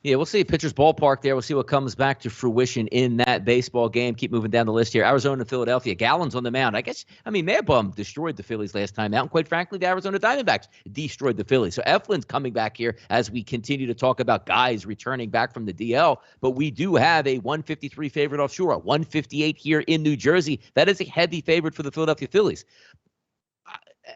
Yeah, we'll see pitcher's ballpark there. We'll see what comes back to fruition in that baseball game. Keep moving down the list here. Arizona and Philadelphia. Gallon's on the mound. Mad destroyed the Phillies last time out. And quite frankly, the Arizona Diamondbacks destroyed the Phillies. So Eflin's coming back here as we continue to talk about guys returning back from the DL. But we do have a 153 favorite offshore, a 158 here in New Jersey. That is a heavy favorite for the Philadelphia Phillies.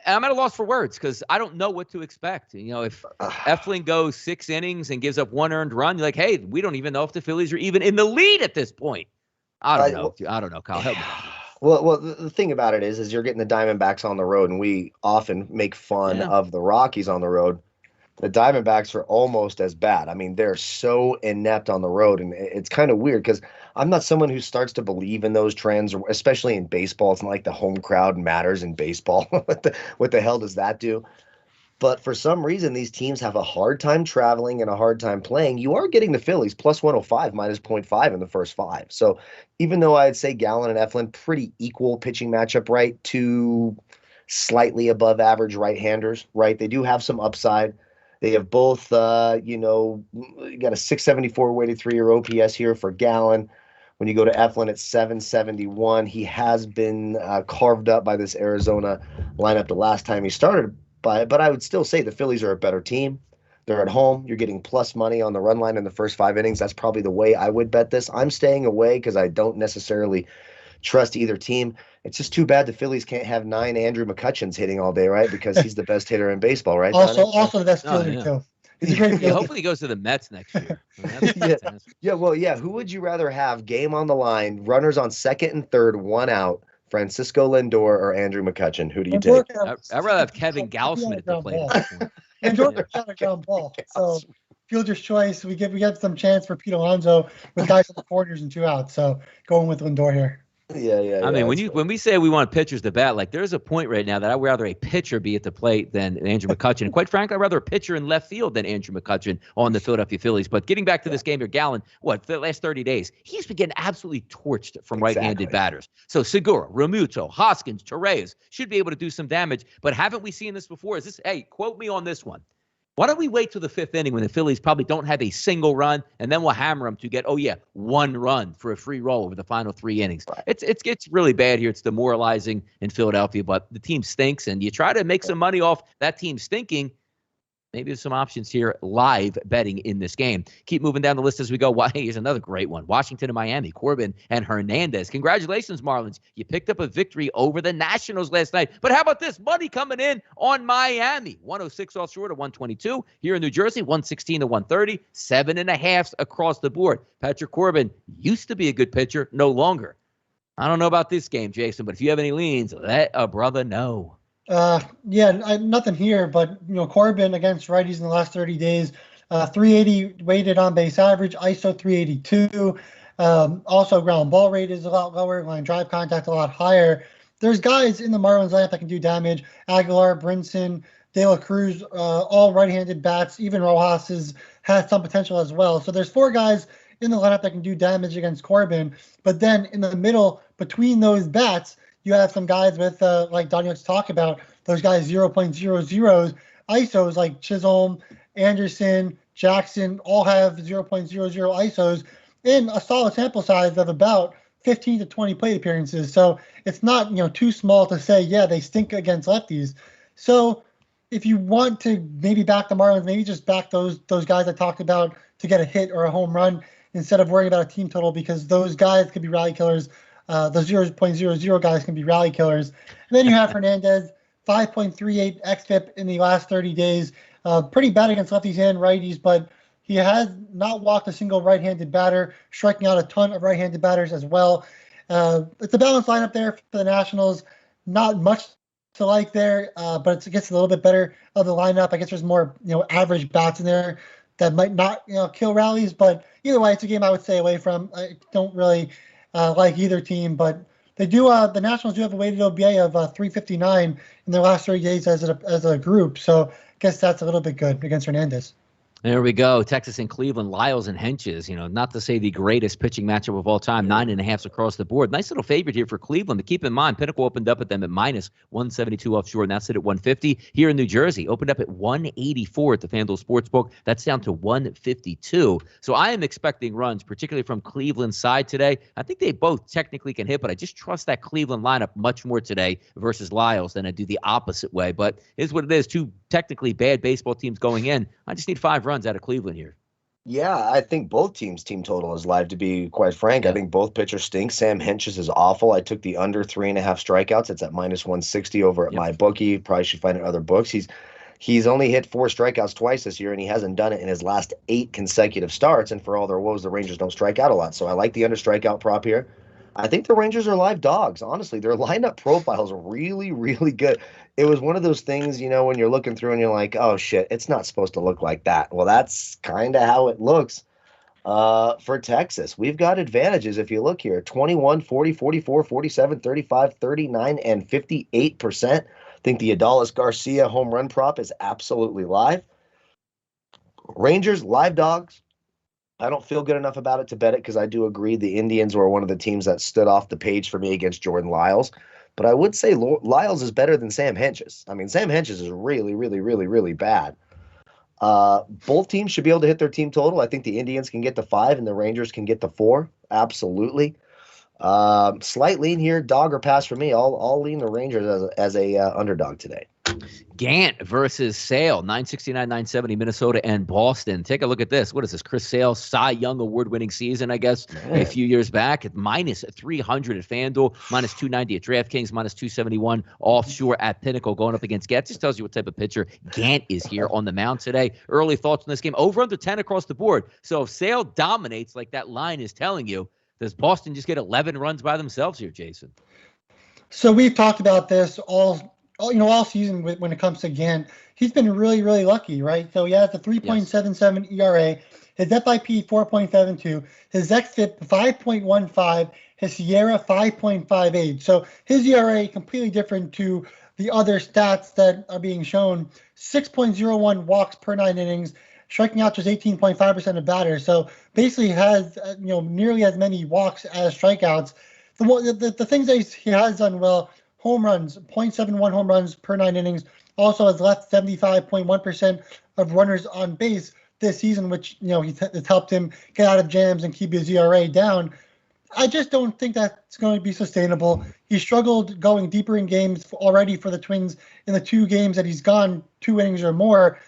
I'm at a loss for words because I don't know what to expect. If Eflin goes 6 innings and gives up 1 earned run, you're like, hey, we don't even know if the Phillies are even in the lead at this point. I don't know. I don't know, Kyle. Help me. Well, the thing about it is you're getting the Diamondbacks on the road, and we often make fun of the Rockies on the road. The Diamondbacks are almost as bad. I mean, they're so inept on the road, and it's kind of weird because I'm not someone who starts to believe in those trends, especially in baseball. It's not like the home crowd matters in baseball. What the hell does that do? But for some reason, these teams have a hard time traveling and a hard time playing. You are getting the Phillies plus 105, minus 0.5 in the first five. So even though I'd say Gallen and Eflin, pretty equal pitching matchup, right? Two slightly above average right-handers, right? They do have some upside. They have both, you got a 674 weighted 3-year OPS here for Gallen. When you go to Eflin, it's 771. He has been carved up by this Arizona lineup the last time he started. But I would still say the Phillies are a better team. They're at home. You're getting plus money on the run line in the first 5 innings. That's probably the way I would bet this. I'm staying away because I don't necessarily trust either team. It's just too bad the Phillies can't have 9 Andrew McCutcheons hitting all day, right? Because he's the best hitter in baseball, right? Also the best fielder, too. He's a great fielder. Yeah, hopefully he goes to the Mets next year. Who would you rather have? Game on the line, runners on second and third, 1 out. Francisco Lindor or Andrew McCutcheon? Who do you take? I'd rather have Kevin Gausman at the plate. Lindor got a ground ball. So fielder's choice. We get some chance for Pete Alonso with guys in the corners and 2 outs. So going with Lindor here. Yeah. I mean, when we say we want pitchers to bat, like there's a point right now that I'd rather a pitcher be at the plate than Andrew McCutcheon. And quite frankly, I'd rather a pitcher in left field than Andrew McCutcheon on the Philadelphia Phillies. But getting back to this game here, Gallen, for the last 30 days, he's been getting absolutely torched from right-handed batters. So Segura, Realmuto, Hoskins, Torres should be able to do some damage. But haven't we seen this before? Quote me on this one. Why don't we wait till the 5th inning when the Phillies probably don't have a single run, and then we'll hammer them to get, 1 run for a free roll over the final 3 innings. Right. It gets really bad here. It's demoralizing in Philadelphia, but the team stinks, and you try to make some money off that team stinking. Maybe there's some options here, live betting in this game. Keep moving down the list as we go. Here's another great one. Washington and Miami, Corbin and Hernandez. Congratulations, Marlins. You picked up a victory over the Nationals last night. But how about this? Money coming in on Miami. 106 offshore to 122. Here in New Jersey, 116 to 130. 7.5 across the board. Patrick Corbin used to be a good pitcher, no longer. I don't know about this game, Jason, but if you have any leans, let a brother know. Nothing here, but Corbin against righties in the last 30 days, 380 weighted on base average, ISO 382. Also ground ball rate is a lot lower, line drive contact a lot higher. There's guys in the Marlins lineup that can do damage. Aguilar, Brinson, De La Cruz, all right-handed bats. Even Rojas has some potential as well. So there's 4 guys in the lineup that can do damage against Corbin. But then in the middle between those bats, you have some guys with, like Donnie likes to talk about, those guys 0.00s, ISOs like Chisholm, Anderson, Jackson, all have 0.00 ISOs in a solid sample size of about 15 to 20 plate appearances. So it's not, too small to say, they stink against lefties. So if you want to maybe back the Marlins, maybe just back those guys I talked about to get a hit or a home run instead of worrying about a team total, because those guys could be rally killers. The 0.00 guys can be rally killers. And then you have Hernandez, 5.38 xFIP in the last 30 days. Pretty bad against lefties and righties, but he has not walked a single right-handed batter, striking out a ton of right-handed batters as well. It's a balanced lineup there for the Nationals. Not much to like there, but it gets a little bit better of the lineup. I guess there's more, average bats in there that might not, kill rallies. But either way, it's a game I would stay away from. I don't really like either team, but they do. The Nationals do have a weighted OBA of 359 in their last 30 days as a group. So I guess that's a little bit good against Hernandez. There we go. Texas and Cleveland, Lyles and Henches. Not to say the greatest pitching matchup of all time, 9.5 across the board. Nice little favorite here for Cleveland. To keep in mind, Pinnacle opened up at them at minus 172 offshore, and that's it at 150. Here in New Jersey, opened up at 184 at the FanDuel Sportsbook. That's down to 152. So I am expecting runs, particularly from Cleveland's side today. I think they both technically can hit, but I just trust that Cleveland lineup much more today versus Lyles than I do the opposite way. But it is what it is. Two technically bad baseball teams going in. I just need 5 runs out of Cleveland here. Yeah, I think both teams' team total is live, to be quite frank. I think both pitchers stink. Sam Henches is awful. I took the under 3.5 strikeouts. It's at minus 160 over at my bookie. Probably should find it in other books. He's only hit 4 strikeouts twice this year, and he hasn't done it in his last 8 consecutive starts. And for all their woes, the Rangers don't strike out a lot. So I like the under strikeout prop here. I think the Rangers are live dogs. Honestly, their lineup profile is really, really good. It was one of those things, when you're looking through and you're like, oh, shit, it's not supposed to look like that. Well, that's kind of how it looks for Texas. We've got advantages if you look here. 21, 40, 44, 47, 35, 39, and 58% I think the Adolis Garcia home run prop is absolutely live. Rangers, live dogs. I don't feel good enough about it to bet it because I do agree the Indians were one of the teams that stood off the page for me against Jordan Lyles. But I would say Lyles is better than Sam Hentges. I mean, Sam Hentges is really, really, really, really bad. Both teams should be able to hit their team total. I think the Indians can get to 5 and the Rangers can get to 4. Absolutely. Slight lean here, dog or pass for me. I'll lean the Rangers as a underdog today. Gant versus Sale, 969, 970, Minnesota and Boston. Take a look at this. What is this? Chris Sale, Cy Young award-winning season, I guess, a few years back. At minus 300 at FanDuel, minus 290 at DraftKings, minus 271 offshore at Pinnacle going up against Gant. Just tells you what type of pitcher Gant is here on the mound today. Early thoughts on this game. Over under 10 across the board. So if Sale dominates like that line is telling you, does Boston just get 11 runs by themselves here, Jason? So we've talked about this all season when it comes to Gant. He's been really, really lucky, right? So he has a 3.77 ERA, his FIP 4.72, his xFIP 5.15, his SIERA 5.58. So his ERA completely different to the other stats that are being shown. 6.01 walks per 9 innings, striking out just 18.5% of batters. So basically has nearly as many walks as strikeouts. The things that he has done well: home runs, 0.71 home runs per 9 innings. Also has left 75.1% of runners on base this season, which it's helped him get out of jams and keep his ERA down. I just don't think that's going to be sustainable. He struggled going deeper in games already for the Twins in the 2 games that he's gone 2 innings or more.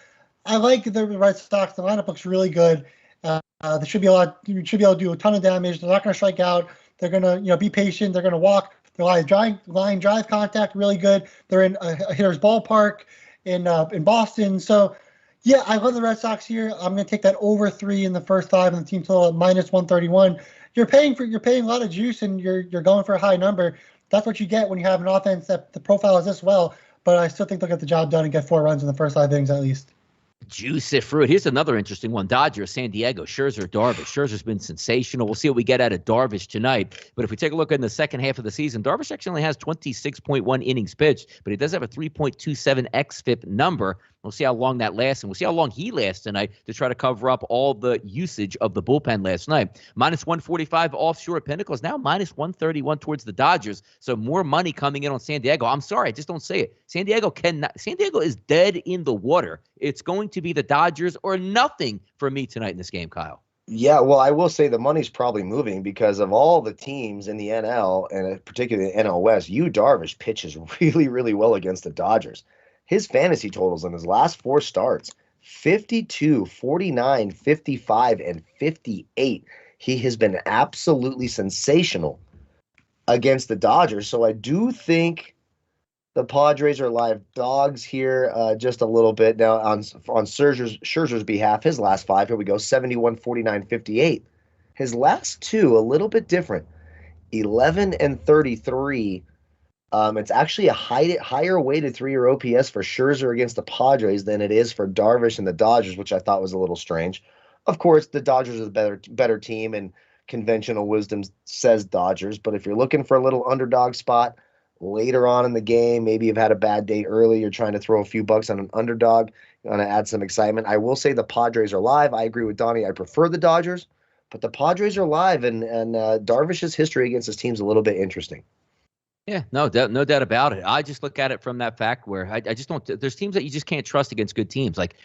I like the Red Sox. The lineup looks really good. There should be you should be able to do a ton of damage. They're not going to strike out. They're going to be patient. They're going to walk. Their line drive contact really good. They're in a hitter's ballpark in Boston. So yeah, I love the Red Sox here. I'm going to take that over 3 in the first 5 and the team total at minus 131. You're paying a lot of juice and you're going for a high number. That's what you get when you have an offense that the profile is this well. But I still think they'll get the job done and get 4 runs in the first 5 innings at least. Juice it through it. Here's another interesting one. Dodgers, San Diego, Scherzer, Darvish. Scherzer's been sensational. We'll see what we get out of Darvish tonight. But if we take a look in the second half of the season, Darvish actually only has 26.1 innings pitched, but he does have a 3.27 xFIP number. We'll see how long that lasts, and we'll see how long he lasts tonight to try to cover up all the usage of the bullpen last night. Minus 145 offshore at Pinnacle is now minus 131 towards the Dodgers. So more money coming in on San Diego. I'm sorry, I just don't say it. San Diego is dead in the water. It's going to be the Dodgers or nothing for me tonight in this game, Kyle. Yeah, well, I will say the money's probably moving because of all the teams in the NL, and particularly the NL West. Darvish pitches really, really well against the Dodgers. His fantasy totals in his last 4 starts, 52, 49, 55, and 58. He has been absolutely sensational against the Dodgers. So I do think the Padres are live dogs here just a little bit. Now on Scherzer's behalf, his last 5, here we go, 71, 49, 58. His last 2, a little bit different, 11 and 33. It's actually a higher weighted 3-year OPS for Scherzer against the Padres than it is for Darvish and the Dodgers, which I thought was a little strange. Of course, the Dodgers are the better team, and conventional wisdom says Dodgers. But if you're looking for a little underdog spot later on in the game, maybe you've had a bad day early, you're trying to throw a few bucks on an underdog, you want to add some excitement. I will say the Padres are live. I agree with Donnie. I prefer the Dodgers, but the Padres are live, and Darvish's history against his team is a little bit interesting. Yeah, no doubt about it. I just look at it from that fact where I just don't. There's teams that you just can't trust against good teams, like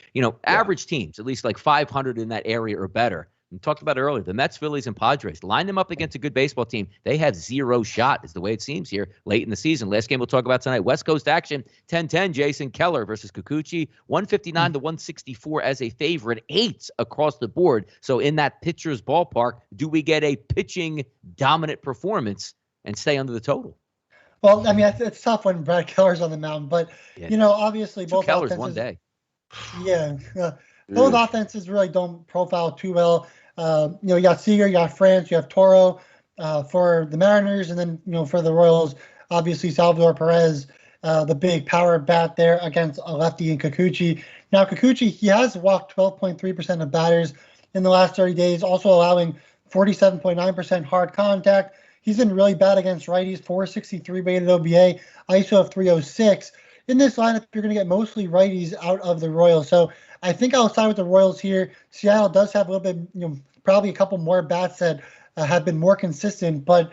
average teams, at least like 500 in that area or better. We talked about it earlier. The Mets, Phillies, and Padres. Line them up against a good baseball team. They have 0 shot, is the way it seems here late in the season. Last game we'll talk about tonight. West Coast action. 10-10. Jason Keller versus Kikuchi. 159 to 164 as a favorite. 8 across the board. So in that pitcher's ballpark, do we get a pitching dominant performance and stay under the total? Well, I mean, it's tough when Brad Keller's on the mound, but, obviously both Kellers offenses, one day. Yeah. Both offenses really don't profile too well. You got Seager, you got France, you have Toro for the Mariners, and then, for the Royals, obviously Salvador Perez, the big power bat there against a lefty in Kikuchi. Now, Kikuchi, he has walked 12.3% of batters in the last 30 days, also allowing 47.9% hard contact. He's been really bad against righties, 463 rated OBA, ISO of 306. in this lineup, you're going to get mostly righties out of the Royals. So I think I'll side with the Royals here. Seattle does have a little bit, probably a couple more bats that have been more consistent. But,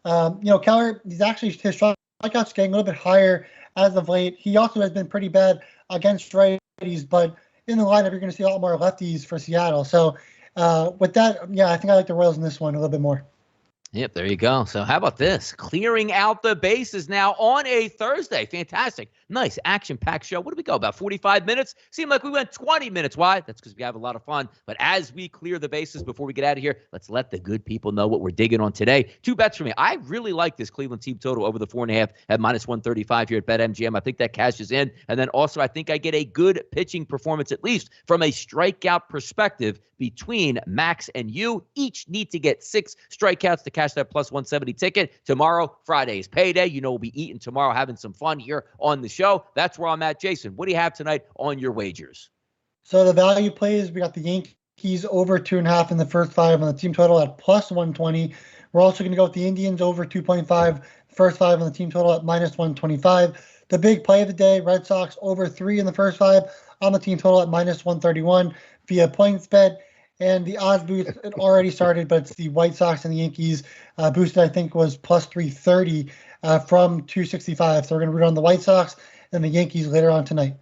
Keller, his strikeouts getting a little bit higher as of late. He also has been pretty bad against righties, but in the lineup, you're going to see a lot more lefties for Seattle. So with that, I think I like the Royals in this one a little bit more. Yep, there you go. So how about this? Clearing out the bases now on a Thursday. Fantastic. Nice action-packed show. What did we go, about 45 minutes? Seemed like we went 20 minutes. Why? That's because we have a lot of fun. But as we clear the bases before we get out of here, let's let the good people know what we're digging on today. 2 bets for me. I really like this Cleveland team total over the 4.5 at -135 here at BetMGM. I think that cashes in. And then also I think I get a good pitching performance, at least from a strikeout perspective, between Max and you. Each need to get 6 strikeouts to cash that +170 ticket. Tomorrow, Friday is payday. We'll be eating tomorrow, having some fun here on the show. That's where I'm at. Jason, what do you have tonight on your wagers? So the value plays, we got the Yankees over 2.5 in the first 5 on the team total at +120. We're also going to go with the Indians over 2.5, first 5 on the team total at -125. The big play of the day, Red Sox over 3 in the first 5 on the team total at -131 via PointsBet. And the odds boost, it already started, but it's the White Sox and the Yankees boosted, I think, was +330 from 265. So we're going to root on the White Sox and the Yankees later on tonight.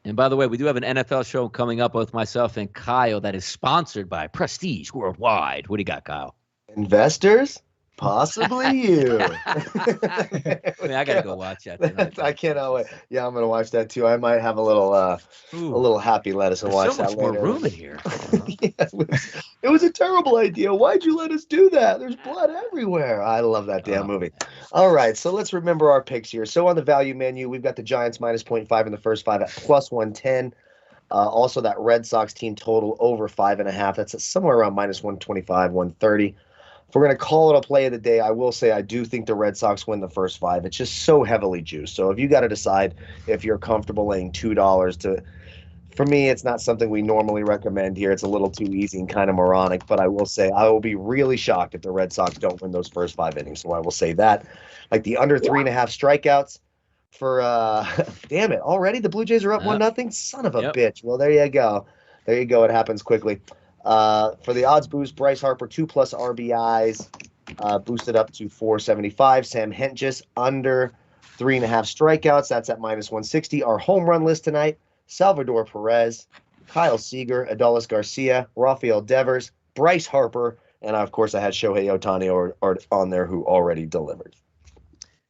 And by the way, we do have an NFL show coming up with myself and Kyle that is sponsored by Prestige Worldwide. What do you got, Kyle? Investors? Possibly you. I gotta go watch that tonight. I cannot wait. Yeah, I'm gonna watch that too. I might have a little happy lettuce and watch that later. So much more room in here. It was a terrible idea. Why'd you let us do that? There's blood everywhere. I love that damn movie. All right, so let's remember our picks here. So on the value menu, we've got the Giants -0.5 in the first 5 at +110. Also that Red Sox team total over 5.5. That's somewhere around -125, 130. If we're going to call it a play of the day, I will say I do think the Red Sox win the first 5. It's just so heavily juiced. So if you got to decide if you're comfortable laying $2 to, for me, it's not something we normally recommend here. It's a little too easy and kind of moronic, but I will say I will be really shocked if the Red Sox don't win those first 5 innings. So I will say that. Like the under 3.5 strikeouts for, damn it, already the Blue Jays are up 1-0? Son of a bitch. Well, there you go. There you go. It happens quickly. For the odds boost, Bryce Harper 2+ RBIs, boosted up to 475. Sam Hentges under 3.5 strikeouts. That's at -160. Our home run list tonight: Salvador Perez, Kyle Seager, Adolis Garcia, Rafael Devers, Bryce Harper, and of course I had Shohei Ohtani on there, who already delivered.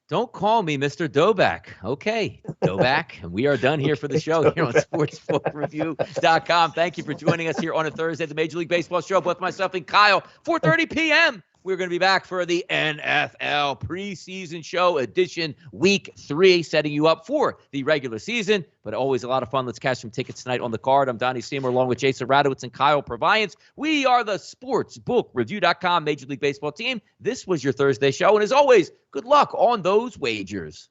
Don't call me Mr. Doback. Okay, Doback. And we are done here for the show here on sportsbookreview.com. Thank you for joining us here on a Thursday at the Major League Baseball show. Both myself and Kyle, 4:30 p.m. We're going to be back for the NFL preseason show edition, week 3, setting you up for the regular season. But always a lot of fun. Let's cash some tickets tonight on the card. I'm Donnie Seymour along with Jason Radowitz and Kyle Purviance. We are the sportsbookreview.com Major League Baseball team. This was your Thursday show. And as always, good luck on those wagers.